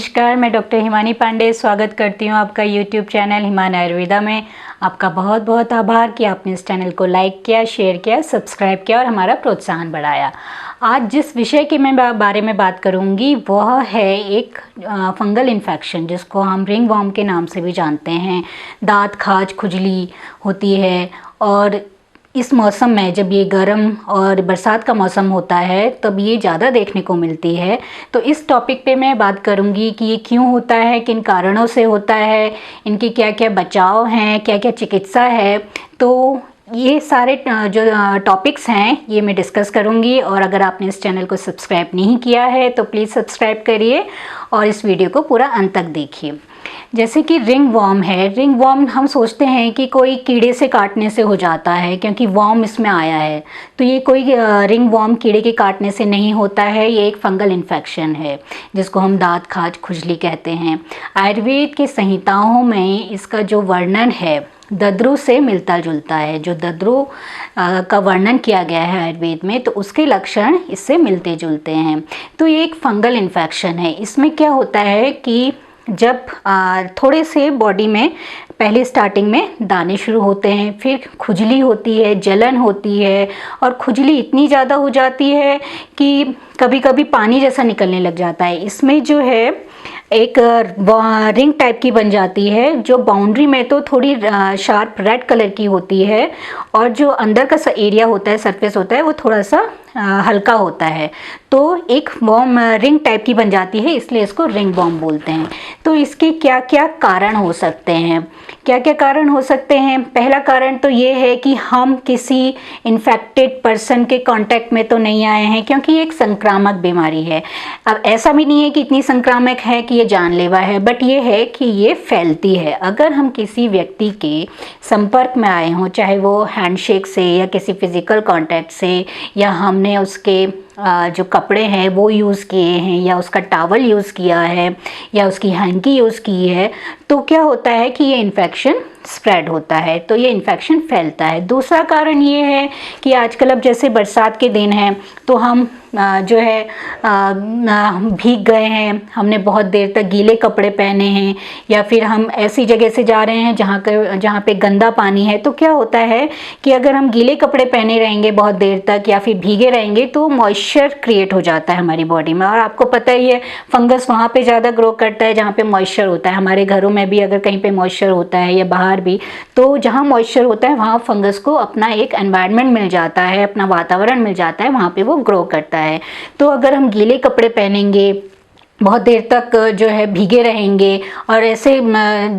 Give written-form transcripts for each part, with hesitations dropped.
नमस्कार, मैं डॉक्टर हिमानी पांडे स्वागत करती हूँ आपका यूट्यूब चैनल हिमान आयुर्वेदा में। आपका बहुत बहुत आभार कि आपने इस चैनल को लाइक किया, शेयर किया, सब्सक्राइब किया और हमारा प्रोत्साहन बढ़ाया। आज जिस विषय के मैं बारे में बात करूँगी वह है एक फंगल इन्फेक्शन, जिसको हम रिंग वॉर्म के नाम से भी जानते हैं। दांत, खाज, खुजली होती है और इस मौसम में जब ये गर्म और बरसात का मौसम होता है तब ये ज़्यादा देखने को मिलती है। तो इस टॉपिक पे मैं बात करूँगी कि ये क्यों होता है, किन कारणों से होता है, इनके क्या क्या बचाव हैं, क्या क्या चिकित्सा है। तो ये सारे जो टॉपिक्स हैं ये मैं डिस्कस करूँगी। और अगर आपने इस चैनल को सब्सक्राइब नहीं किया है तो प्लीज़ सब्सक्राइब करिए और इस वीडियो को पूरा अंत तक देखिए। जैसे कि रिंग वॉर्म है, रिंग वॉर्म हम सोचते हैं कि कोई कीड़े से काटने से हो जाता है क्योंकि वॉर्म इसमें आया है। तो ये कोई रिंग वॉर्म कीड़े के काटने से नहीं होता है, ये एक फंगल इन्फेक्शन है जिसको हम दांत, खाज, खुजली कहते हैं। आयुर्वेद की संहिताओं में इसका जो वर्णन है दद्रु से मिलता जुलता है। जो दद्रु का वर्णन किया गया है आयुर्वेद में तो उसके लक्षण इससे मिलते जुलते हैं। तो ये एक फंगल इन्फेक्शन है। इसमें क्या होता है कि जब थोड़े से बॉडी में पहले स्टार्टिंग में दाने शुरू होते हैं, फिर खुजली होती है, जलन होती है और खुजली इतनी ज़्यादा हो जाती है कि कभी कभी पानी जैसा निकलने लग जाता है। इसमें जो है एक रिंग टाइप की बन जाती है जो बाउंड्री में तो थोड़ी शार्प रेड कलर की होती है और जो अंदर का एरिया होता है, सरफेस होता है, वो थोड़ा सा हल्का होता है। तो एक वॉर्म रिंग टाइप की बन जाती है, इसलिए इसको रिंग वॉर्म बोलते हैं। तो इसके क्या क्या कारण हो सकते हैं, क्या क्या कारण हो सकते हैं? पहला कारण तो ये है कि हम किसी इन्फेक्टेड पर्सन के कांटेक्ट में तो नहीं आए हैं, क्योंकि ये एक संक्रामक बीमारी है। अब ऐसा भी नहीं है कि इतनी संक्रामक है कि ये जानलेवा है, बट ये है कि ये फैलती है। अगर हम किसी व्यक्ति के संपर्क में आए हों, चाहे वो हैंडशेक से या किसी फिजिकल कांटेक्ट से, या हमने उसके जो कपड़े हैं वो यूज़ किए हैं, या उसका टॉवल यूज़ किया है, या उसकी हैंकी यूज़ की है, तो क्या होता है कि ये इन्फेक्शन स्प्रेड होता है, तो ये इन्फेक्शन फैलता है। दूसरा कारण ये है कि आजकल अब जैसे बरसात के दिन हैं तो हम जो है भीग गए हैं, हमने बहुत देर तक गीले कपड़े पहने हैं, या फिर हम ऐसी जगह से जा रहे हैं जहाँ पे गंदा पानी है। तो क्या होता है कि अगर हम गीले कपड़े पहने रहेंगे बहुत देर तक या फिर भीगे रहेंगे तो मॉइस्चर क्रिएट हो जाता है हमारी बॉडी में। और आपको पता ही है फंगस वहाँ पे ज़्यादा ग्रो करता है जहाँ पे मॉइस्चर होता है। हमारे घरों में भी अगर कहीं पे मॉइस्चर होता है या बाहर भी, तो जहाँ मॉइस्चर होता है वहाँ फंगस को अपना एक एनवायरनमेंट मिल जाता है, अपना वातावरण मिल जाता है, वहाँ पे वो ग्रो करता है। तो अगर हम गीले कपड़े पहनेंगे, बहुत देर तक जो है भीगे रहेंगे और ऐसे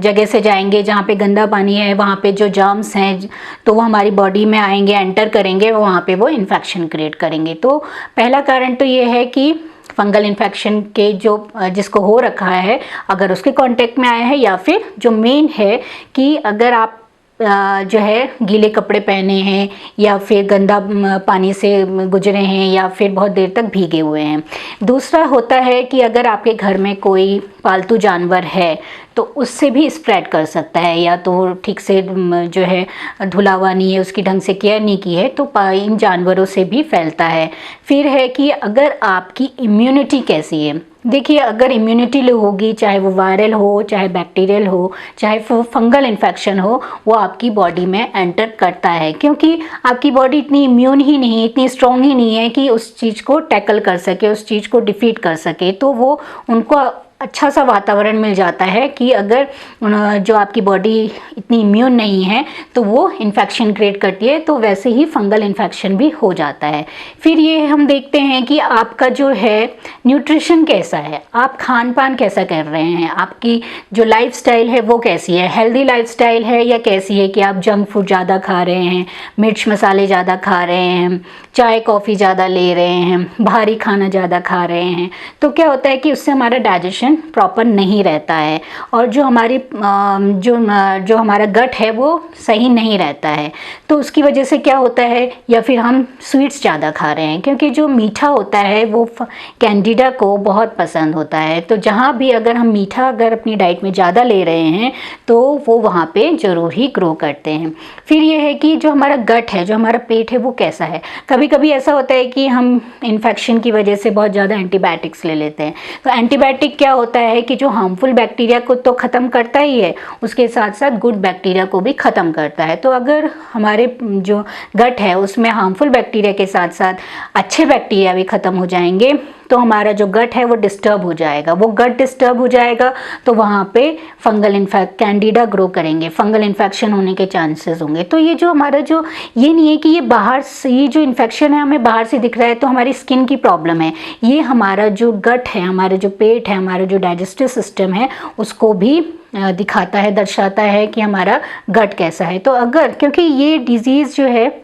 जगह से जाएंगे जहाँ पे गंदा पानी है, वहाँ पे जो जर्म्स हैं तो वो हमारी बॉडी में आएंगे, एंटर करेंगे, वहाँ पे वो इन्फेक्शन क्रिएट करेंगे। तो पहला कारण तो ये है कि फंगल इन्फेक्शन के जो जिसको हो रखा है अगर उसके कांटेक्ट में आया है, या फिर जो मेन है कि अगर आप जो है गीले कपड़े पहने हैं या फिर गंदा पानी से गुजरे हैं या फिर बहुत देर तक भीगे हुए हैं। दूसरा होता है कि अगर आपके घर में कोई पालतू जानवर है तो उससे भी स्प्रेड कर सकता है, या तो ठीक से जो है धुलावा नहीं है, उसकी ढंग से केयर नहीं की है, तो इन जानवरों से भी फैलता है। फिर है कि अगर आपकी इम्यूनिटी कैसी है। देखिए, अगर इम्यूनिटी लो होगी, चाहे वो वायरल हो, चाहे बैक्टीरियल हो, चाहे फंगल इन्फेक्शन हो, वो आपकी बॉडी में एंटर करता है, क्योंकि आपकी बॉडी इतनी इम्यून ही नहीं, इतनी स्ट्रॉन्ग ही नहीं है कि उस चीज़ को टैकल कर सके, उस चीज़ को डिफीट कर सके। तो वो उनको अच्छा सा वातावरण मिल जाता है कि अगर जो आपकी बॉडी इतनी इम्यून नहीं है तो वो इन्फेक्शन क्रिएट करती है, तो वैसे ही फंगल इन्फेक्शन भी हो जाता है। फिर ये हम देखते हैं कि आपका जो है न्यूट्रिशन कैसा है, आप खान पान कैसा कर रहे हैं, आपकी जो लाइफस्टाइल है वो कैसी है, हेल्दी लाइफस्टाइल है या कैसी है कि आप जंक फूड ज़्यादा खा रहे हैं, मिर्च मसाले ज़्यादा खा रहे हैं, चाय कॉफ़ी ज़्यादा ले रहे हैं, भारी खाना ज़्यादा खा रहे हैं। तो क्या होता है कि उससे हमारा डाइजेशन प्रॉपर नहीं रहता है और जो हमारी जो हमारा गट है वो सही नहीं रहता है। तो उसकी वजह से क्या होता है, या फिर हम स्वीट्स ज़्यादा खा रहे हैं, क्योंकि जो मीठा होता है वो कैंडिडा को बहुत पसंद होता है। तो जहाँ भी अगर हम मीठा अगर अपनी डाइट में ज़्यादा ले रहे हैं तो वो वहाँ पे ज़रूर ही ग्रो करते हैं। फिर ये है कि जो हमारा गट है, जो हमारा पेट है, वो कैसा है। कभी कभी ऐसा होता है कि हम इन्फेक्शन की वजह से बहुत ज़्यादा एंटीबायोटिक्स ले लेते हैं। तो एंटीबायोटिक क्या होता है कि जो हार्मफुल बैक्टीरिया को तो ख़त्म करता ही है, उसके साथ साथ गुड बैक्टीरिया को भी ख़त्म करता है। तो अगर हमारे जो गट है उसमें हार्मफुल बैक्टीरिया के साथ साथ अच्छे बैक्टीरिया भी ख़त्म हो जाएंगे तो हमारा जो गट है वो डिस्टर्ब हो जाएगा। वो गट डिस्टर्ब हो जाएगा तो वहाँ पे फंगल कैंडिडा ग्रो करेंगे, फंगल इन्फेक्शन होने के चांसेस होंगे। तो ये जो हमारा जो ये नहीं है कि ये बाहर से, ये जो इन्फेक्शन है हमें बाहर से दिख रहा है तो हमारी स्किन की प्रॉब्लम है, ये हमारा जो गट है, हमारा जो पेट है, हमारा जो डाइजेस्टिव सिस्टम है उसको भी दिखाता है, दर्शाता है कि हमारा गट कैसा है। तो अगर, क्योंकि ये डिजीज़ जो है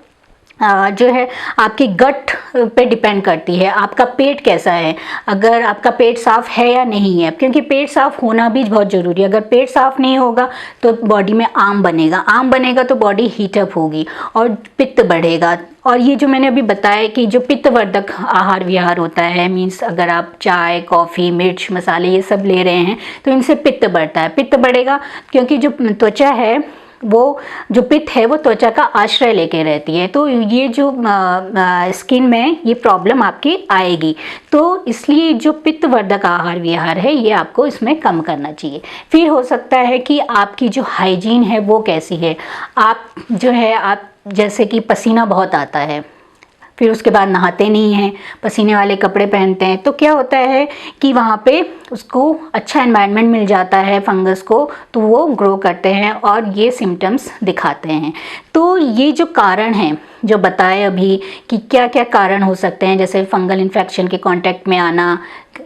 आपके गट पे डिपेंड करती है, आपका पेट कैसा है, अगर आपका पेट साफ़ है या नहीं है, क्योंकि पेट साफ़ होना भी बहुत ज़रूरी है। अगर पेट साफ़ नहीं होगा तो बॉडी में आम बनेगा तो बॉडी हीटअप होगी और पित्त बढ़ेगा। और ये जो मैंने अभी बताया कि जो पित्तवर्धक आहार विहार होता है, मीन्स अगर आप चाय, कॉफ़ी, मिर्च, मसाले ये सब ले रहे हैं तो इनसे पित्त बढ़ता है। पित्त बढ़ेगा क्योंकि जो त्वचा है वो जो पित्त है वो त्वचा का आश्रय लेके रहती है, तो ये जो स्किन में ये प्रॉब्लम आपकी आएगी। तो इसलिए जो पित्तवर्धक आहार विहार है ये आपको इसमें कम करना चाहिए। फिर हो सकता है कि आपकी जो हाइजीन है वो कैसी है, आप जो है आप जैसे कि पसीना बहुत आता है, फिर उसके बाद नहाते नहीं हैं, पसीने वाले कपड़े पहनते हैं, तो क्या होता है कि वहाँ पे उसको अच्छा एनवायरनमेंट मिल जाता है फंगस को, तो वो ग्रो करते हैं और ये सिम्टम्स दिखाते हैं। तो ये जो कारण हैं जो बताए अभी कि क्या क्या कारण हो सकते हैं, जैसे फंगल इन्फेक्शन के कांटेक्ट में आना,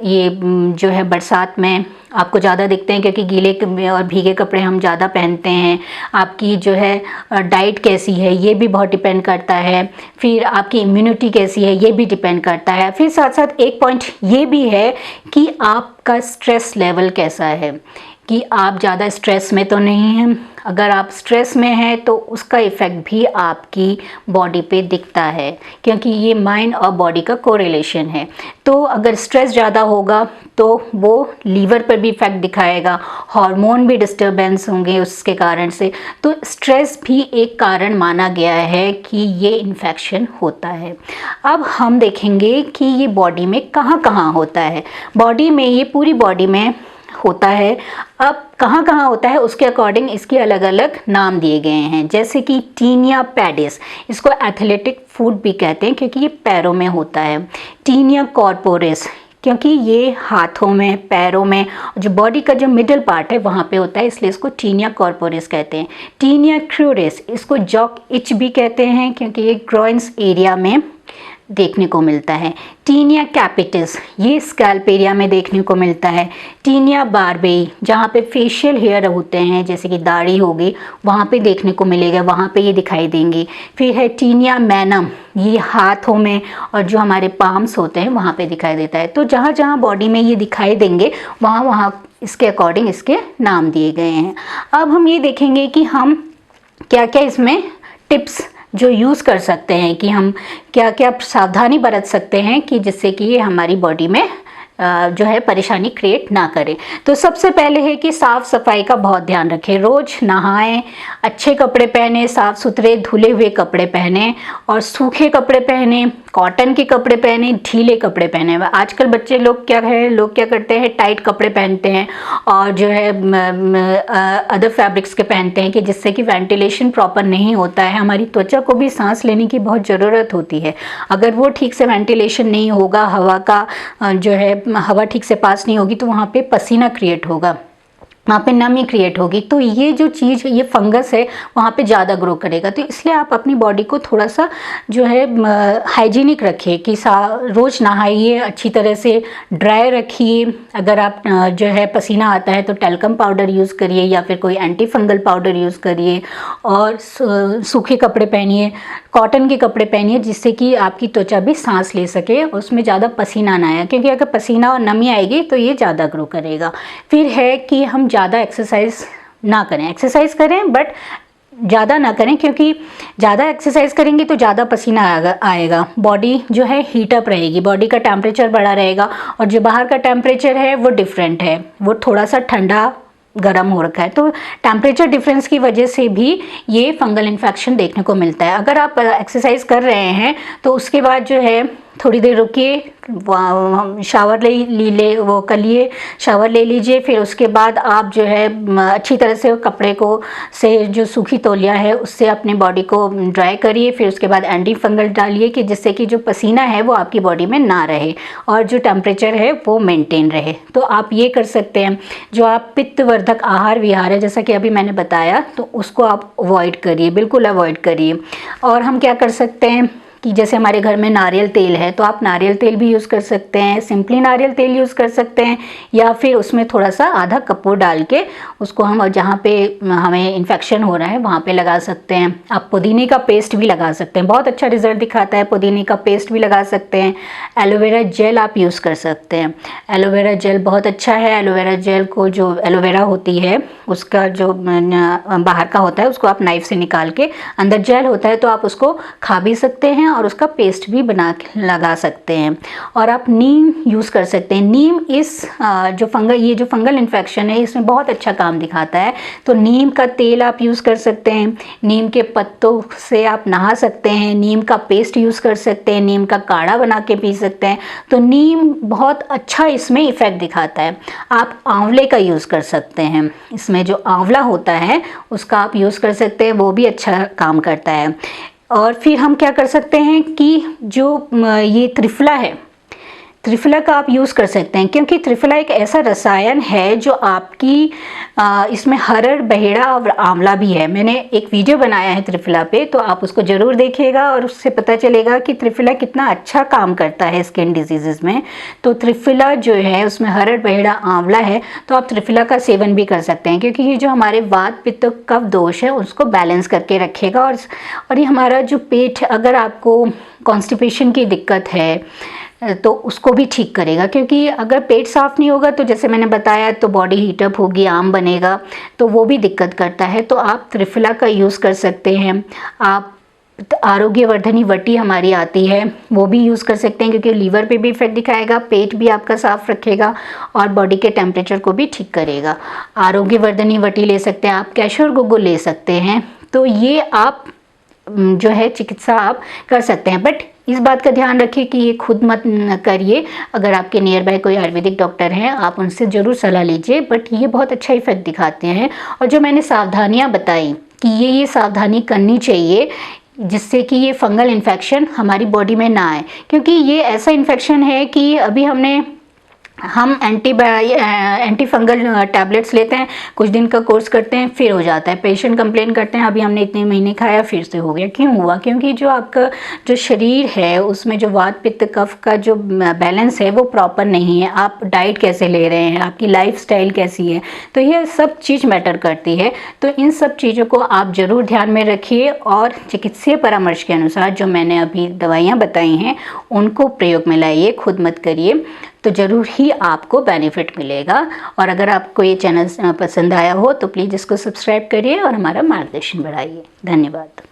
ये जो है बरसात में आपको ज़्यादा दिखते हैं क्योंकि गीले और भीगे कपड़े हम ज़्यादा पहनते हैं। आपकी जो है डाइट कैसी है ये भी बहुत डिपेंड करता है। फिर आपकी इम्यूनिटी कैसी है ये भी डिपेंड करता है। फिर साथ साथ एक पॉइंट ये भी है कि आपका स्ट्रेस लेवल कैसा है, कि आप ज़्यादा स्ट्रेस में तो नहीं हैं। अगर आप स्ट्रेस में हैं तो उसका इफ़ेक्ट भी आपकी बॉडी पे दिखता है, क्योंकि ये माइंड और बॉडी का कोरिलेशन है। तो अगर स्ट्रेस ज़्यादा होगा तो वो लीवर पर भी इफ़ेक्ट दिखाएगा, हार्मोन भी डिस्टर्बेंस होंगे उसके कारण से। तो स्ट्रेस भी एक कारण माना गया है कि ये इन्फेक्शन होता है। अब हम देखेंगे कि ये बॉडी में कहाँ कहाँ होता है। बॉडी में, ये पूरी बॉडी में होता है। अब कहाँ कहाँ होता है उसके अकॉर्डिंग इसके अलग अलग नाम दिए गए हैं, जैसे कि टीनिया पैडिस, इसको एथलेटिक फुट भी कहते हैं क्योंकि ये पैरों में होता है। टीनिया कॉर्पोरिस, क्योंकि ये हाथों में, पैरों में, जो बॉडी का जो मिडल पार्ट है वहाँ पे होता है, इसलिए इसको टीनिया कॉर्पोरिस कहते हैं। टीनिया क्रूरिस, इसको जॉक इच भी कहते हैं क्योंकि ये ग्रॉइन्स एरिया में देखने को मिलता है। टीनिया कैपिटिस, ये स्कैल्प एरिया में देखने को मिलता है। टीनिया बार्बेई, जहाँ पे फेशियल हेयर होते हैं जैसे कि दाढ़ी होगी वहाँ पे देखने को मिलेगा, वहाँ पे ये दिखाई देंगी। फिर है टीनिया मैनम, ये हाथों में और जो हमारे पाम्स होते हैं वहाँ पे दिखाई देता है। तो जहाँ जहाँ बॉडी में ये दिखाई देंगे वहाँ वहाँ इसके अकॉर्डिंग इसके नाम दिए गए हैं। अब हम ये देखेंगे कि हम क्या क्या इसमें टिप्स जो यूज़ कर सकते हैं, कि हम क्या क्या सावधानी बरत सकते हैं कि जिससे कि ये हमारी बॉडी में जो है परेशानी क्रिएट ना करें। तो सबसे पहले है कि साफ़ सफाई का बहुत ध्यान रखें, रोज़ नहाएं, अच्छे कपड़े पहने, साफ़ सुथरे धुले हुए कपड़े पहने और सूखे कपड़े पहने, कॉटन के कपड़े पहने, ढीले कपड़े पहने। आजकल बच्चे लोग क्या करते हैं, टाइट कपड़े पहनते हैं और जो है अदर फैब्रिक्स के पहनते हैं कि जिससे कि वेंटिलेशन प्रॉपर नहीं होता है। हमारी त्वचा को भी सांस लेने की बहुत ज़रूरत होती है, अगर वो ठीक से वेंटिलेशन नहीं होगा, हवा का जो है हवा ठीक से पास नहीं होगी तो वहाँ पे पसीना क्रिएट होगा, वहाँ पे नमी क्रिएट होगी। तो ये जो चीज़, ये फंगस है वहाँ पे ज़्यादा ग्रो करेगा। तो इसलिए आप अपनी बॉडी को थोड़ा सा जो है हाइजीनिक रखिए, कि रोज़ नहाइए, अच्छी तरह से ड्राई रखिए। अगर आप जो है पसीना आता है तो टैल्कम पाउडर यूज़ करिए या फिर कोई एंटी फंगल पाउडर यूज़ करिए और सूखे कपड़े पहनिए, कॉटन के कपड़े पहनिए, जिससे कि आपकी त्वचा भी सांस ले सके, उसमें ज़्यादा पसीना ना आए, क्योंकि अगर पसीना और नमी आएगी तो ये ज़्यादा ग्रो करेगा। फिर है कि हम ज़्यादा एक्सरसाइज ना करें, एक्सरसाइज करें बट ज़्यादा ना करें, क्योंकि ज़्यादा एक्सरसाइज करेंगे तो ज़्यादा पसीना आएगा, बॉडी जो है हीटअप रहेगी, बॉडी का टेम्परेचर बढ़ा रहेगा और जो बाहर का टेम्परेचर है वो डिफरेंट है, वो थोड़ा सा ठंडा गर्म हो रखा है। तो टेम्परेचर डिफरेंस की वजह से भी ये फंगल इन्फेक्शन देखने को मिलता है। अगर आप एक्सरसाइज कर रहे हैं तो उसके बाद जो है थोड़ी देर रुकिए, शावर ले वो कर लिए, शावर ले लीजिए। फिर उसके बाद आप जो है अच्छी तरह से कपड़े को से जो सूखी तौलिया है उससे अपनी बॉडी को ड्राई करिए। फिर उसके बाद एंटी फंगल डालिए कि जिससे कि जो पसीना है वो आपकी बॉडी में ना रहे और जो टेम्परेचर है वो मेंटेन रहे। तो आप ये कर सकते हैं। जो आप पित्तवर्धक आहार विहार है जैसा कि अभी मैंने बताया, तो उसको आप अवॉइड करिए, बिल्कुल अवॉइड करिए। और हम क्या कर सकते हैं कि जैसे हमारे घर में नारियल तेल है तो आप नारियल तेल भी यूज़ कर सकते हैं, सिंपली नारियल तेल यूज़ कर सकते हैं, या फिर उसमें थोड़ा सा आधा कपूर डाल के उसको हम जहाँ पे हमें इन्फेक्शन हो रहा है वहाँ पे लगा सकते हैं। आप पुदीने का पेस्ट भी लगा सकते हैं, बहुत अच्छा रिजल्ट दिखाता है। पुदीने का पेस्ट भी लगा सकते हैं। एलोवेरा जेल आप यूज़ कर सकते हैं, एलोवेरा जेल बहुत अच्छा है। एलोवेरा जेल को जो एलोवेरा होती है उसका जो बाहर का होता है उसको आप नाइफ से निकाल के, अंदर जेल होता है तो आप उसको खा भी सकते हैं और उसका पेस्ट भी बना के लगा सकते हैं। और आप नीम यूज़ कर सकते हैं। नीम इस जो फंगल इन्फेक्शन है इसमें बहुत अच्छा काम दिखाता है। तो नीम का तेल आप यूज़ कर सकते हैं, नीम के पत्तों से आप नहा सकते हैं, नीम का पेस्ट यूज़ कर सकते हैं, नीम का काढ़ा बना के पी सकते हैं। तो नीम बहुत अच्छा इसमें इफ़ेक्ट दिखाता है। आप आंवले का यूज़ कर सकते हैं, इसमें जो आंवला होता है उसका आप यूज़ कर सकते हैं, वो भी अच्छा काम करता है। और फिर हम क्या कर सकते हैं कि जो ये त्रिफला है, त्रिफला का आप यूज़ कर सकते हैं, क्योंकि त्रिफला एक ऐसा रसायन है जो आपकी इसमें हरड़, बहेड़ा और आंवला भी है। मैंने एक वीडियो बनाया है त्रिफला पे, तो आप उसको ज़रूर देखिएगा और उससे पता चलेगा कि त्रिफला कितना अच्छा काम करता है स्किन डिजीज़ में। तो त्रिफला जो है उसमें हरड़, बहेड़ा, आंवला है, तो आप त्रिफला का सेवन भी कर सकते हैं, क्योंकि ये जो हमारे वात, पित्त, कफ दोष है उसको बैलेंस करके रखेगा। और ये हमारा जो पेट, अगर आपको कॉन्स्टिपेशन की दिक्कत है तो उसको भी ठीक करेगा, क्योंकि अगर पेट साफ़ नहीं होगा तो जैसे मैंने बताया तो बॉडी हीटअप होगी, आम बनेगा, तो वो भी दिक्कत करता है। तो आप त्रिफला का यूज़ कर सकते हैं। आप आरोग्यवर्धनी वटी हमारी आती है वो भी यूज़ कर सकते हैं, क्योंकि लीवर पे भी इफेक्ट दिखाएगा, पेट भी आपका साफ रखेगा और बॉडी के टेम्परेचर को भी ठीक करेगा। आरोग्यवर्धनी वटी ले सकते हैं आप, कैशोर गुग्गु ले सकते हैं। तो ये आप जो है चिकित्सा आप कर सकते हैं, बट इस बात का ध्यान रखिए कि ये खुद मत करिए। अगर आपके नियर बाय कोई आयुर्वेदिक डॉक्टर हैं आप उनसे ज़रूर सलाह लीजिए, बट ये बहुत अच्छा इफेक्ट दिखाते हैं। और जो मैंने सावधानियां बताई कि ये सावधानी करनी चाहिए जिससे कि ये फंगल इन्फेक्शन हमारी बॉडी में ना आए, क्योंकि ये ऐसा इन्फेक्शन है कि अभी हम एंटी फंगल टैबलेट्स लेते हैं, कुछ दिन का कोर्स करते हैं, फिर हो जाता है। पेशेंट कंप्लेन करते हैं अभी हमने इतने महीने खाया फिर से हो गया। क्यों हुआ? क्योंकि जो आपका जो शरीर है उसमें जो वात, पित्त, कफ का जो बैलेंस है वो प्रॉपर नहीं है। आप डाइट कैसे ले रहे हैं, आपकी लाइफस्टाइल कैसी है, तो ये सब चीज़ मैटर करती है। तो इन सब चीज़ों को आप ज़रूर ध्यान में रखिए और चिकित्सीय परामर्श के अनुसार जो मैंने अभी दवाइयाँ बताई हैं उनको प्रयोग में लाइए, खुद मत करिए, तो ज़रूर ही आपको बेनिफिट मिलेगा। और अगर आपको ये चैनल पसंद आया हो तो प्लीज़ इसको सब्सक्राइब करिए और हमारा मार्गदर्शन बढ़ाइए। धन्यवाद।